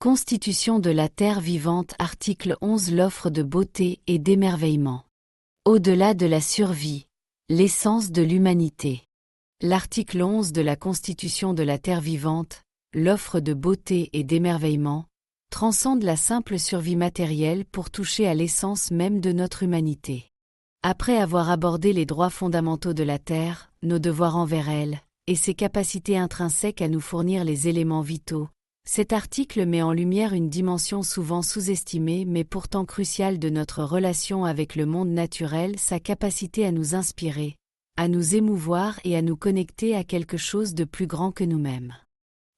Constitution de la Terre vivante. Article 11. L'offre de beauté et d'émerveillement. Au-delà de la survie, l'essence de l'humanité. L'article 11 de la Constitution de la Terre vivante, l'offre de beauté et d'émerveillement, transcende la simple survie matérielle pour toucher à l'essence même de notre humanité. Après avoir abordé les droits fondamentaux de la Terre, nos devoirs envers elle, et ses capacités intrinsèques à nous fournir les éléments vitaux, cet article met en lumière une dimension souvent sous-estimée mais pourtant cruciale de notre relation avec le monde naturel, sa capacité à nous inspirer, à nous émouvoir et à nous connecter à quelque chose de plus grand que nous-mêmes.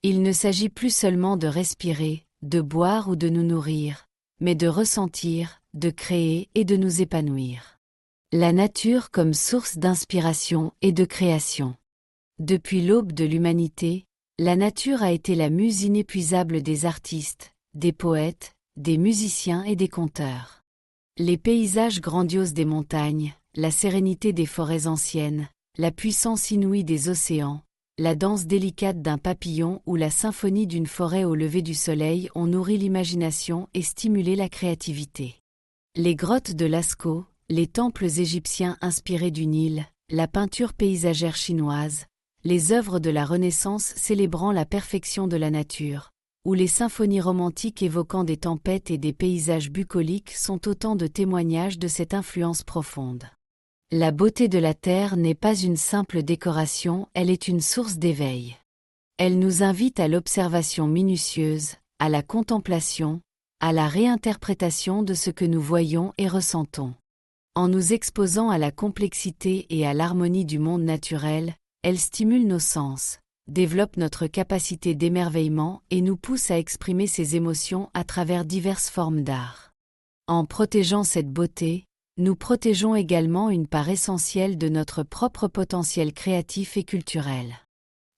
Il ne s'agit plus seulement de respirer, de boire ou de nous nourrir, mais de ressentir, de créer et de nous épanouir. La nature comme source d'inspiration et de création. Depuis l'aube de l'humanité, la nature a été la muse inépuisable des artistes, des poètes, des musiciens et des conteurs. Les paysages grandioses des montagnes, la sérénité des forêts anciennes, la puissance inouïe des océans, la danse délicate d'un papillon ou la symphonie d'une forêt au lever du soleil ont nourri l'imagination et stimulé la créativité. Les grottes de Lascaux, les temples égyptiens inspirés du Nil, la peinture paysagère chinoise, les œuvres de la Renaissance célébrant la perfection de la nature, ou les symphonies romantiques évoquant des tempêtes et des paysages bucoliques sont autant de témoignages de cette influence profonde. La beauté de la Terre n'est pas une simple décoration, elle est une source d'éveil. Elle nous invite à l'observation minutieuse, à la contemplation, à la réinterprétation de ce que nous voyons et ressentons. En nous exposant à la complexité et à l'harmonie du monde naturel, elle stimule nos sens, développe notre capacité d'émerveillement et nous pousse à exprimer ces émotions à travers diverses formes d'art. En protégeant cette beauté, nous protégeons également une part essentielle de notre propre potentiel créatif et culturel.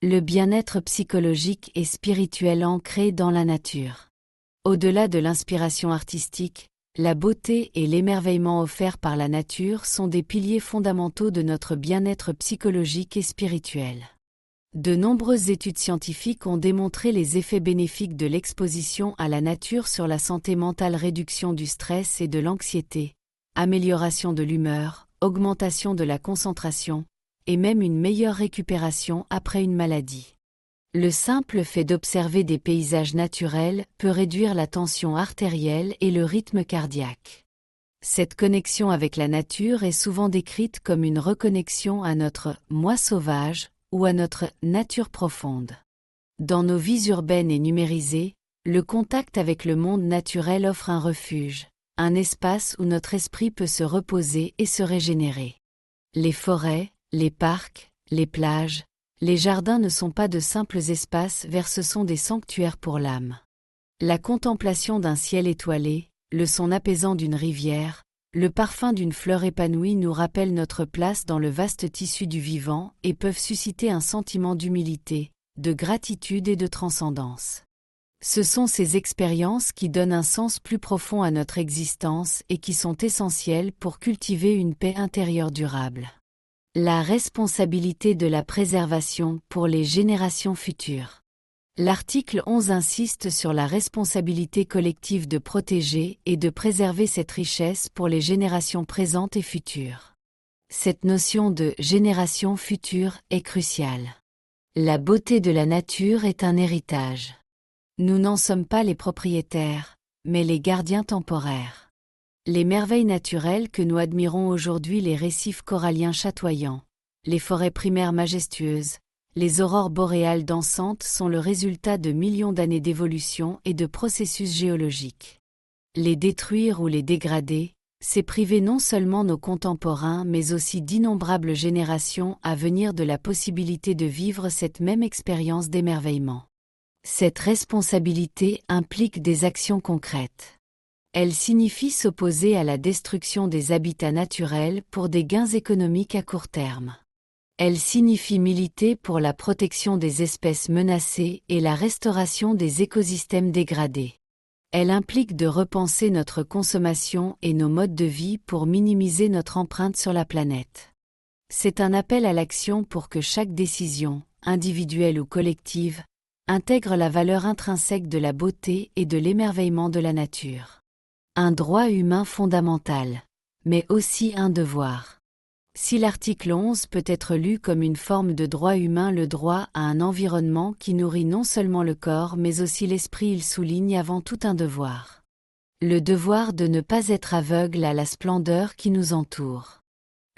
Le bien-être psychologique et spirituel ancré dans la nature. Au-delà de l'inspiration artistique, la beauté et l'émerveillement offerts par la nature sont des piliers fondamentaux de notre bien-être psychologique et spirituel. De nombreuses études scientifiques ont démontré les effets bénéfiques de l'exposition à la nature sur la santé mentale, réduction du stress et de l'anxiété, amélioration de l'humeur, augmentation de la concentration, et même une meilleure récupération après une maladie. Le simple fait d'observer des paysages naturels peut réduire la tension artérielle et le rythme cardiaque. Cette connexion avec la nature est souvent décrite comme une reconnexion à notre « moi sauvage » ou à notre « nature profonde ». Dans nos vies urbaines et numérisées, le contact avec le monde naturel offre un refuge, un espace où notre esprit peut se reposer et se régénérer. Les forêts, les parcs, les plages, les jardins ne sont pas de simples espaces verts, ce sont des sanctuaires pour l'âme. La contemplation d'un ciel étoilé, le son apaisant d'une rivière, le parfum d'une fleur épanouie nous rappellent notre place dans le vaste tissu du vivant et peuvent susciter un sentiment d'humilité, de gratitude et de transcendance. Ce sont ces expériences qui donnent un sens plus profond à notre existence et qui sont essentielles pour cultiver une paix intérieure durable. La responsabilité de la préservation pour les générations futures. L'article 11 insiste sur la responsabilité collective de protéger et de préserver cette richesse pour les générations présentes et futures. Cette notion de génération future est cruciale. La beauté de la nature est un héritage. Nous n'en sommes pas les propriétaires, mais les gardiens temporaires. Les merveilles naturelles que nous admirons aujourd'hui, les récifs coralliens chatoyants, les forêts primaires majestueuses, les aurores boréales dansantes sont le résultat de millions d'années d'évolution et de processus géologiques. Les détruire ou les dégrader, c'est priver non seulement nos contemporains mais aussi d'innombrables générations à venir de la possibilité de vivre cette même expérience d'émerveillement. Cette responsabilité implique des actions concrètes. Elle signifie s'opposer à la destruction des habitats naturels pour des gains économiques à court terme. Elle signifie militer pour la protection des espèces menacées et la restauration des écosystèmes dégradés. Elle implique de repenser notre consommation et nos modes de vie pour minimiser notre empreinte sur la planète. C'est un appel à l'action pour que chaque décision, individuelle ou collective, intègre la valeur intrinsèque de la beauté et de l'émerveillement de la nature. Un droit humain fondamental, mais aussi un devoir. Si l'article 11 peut être lu comme une forme de droit humain, le droit à un environnement qui nourrit non seulement le corps mais aussi l'esprit, il souligne avant tout un devoir. Le devoir de ne pas être aveugle à la splendeur qui nous entoure.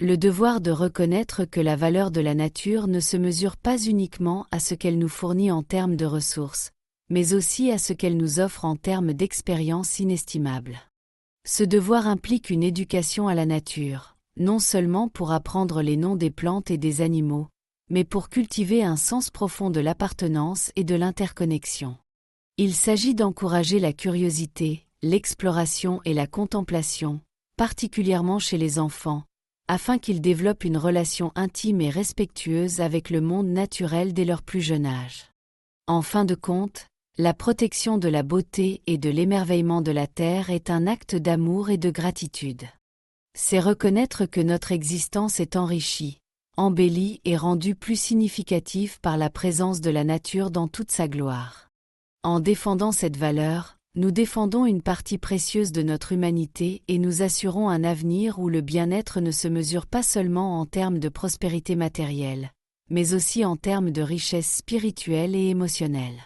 Le devoir de reconnaître que la valeur de la nature ne se mesure pas uniquement à ce qu'elle nous fournit en termes de ressources, mais aussi à ce qu'elle nous offre en termes d'expériences inestimables. Ce devoir implique une éducation à la nature, non seulement pour apprendre les noms des plantes et des animaux, mais pour cultiver un sens profond de l'appartenance et de l'interconnexion. Il s'agit d'encourager la curiosité, l'exploration et la contemplation, particulièrement chez les enfants, afin qu'ils développent une relation intime et respectueuse avec le monde naturel dès leur plus jeune âge. En fin de compte, la protection de la beauté et de l'émerveillement de la Terre est un acte d'amour et de gratitude. C'est reconnaître que notre existence est enrichie, embellie et rendue plus significative par la présence de la nature dans toute sa gloire. En défendant cette valeur, nous défendons une partie précieuse de notre humanité et nous assurons un avenir où le bien-être ne se mesure pas seulement en termes de prospérité matérielle, mais aussi en termes de richesse spirituelle et émotionnelle.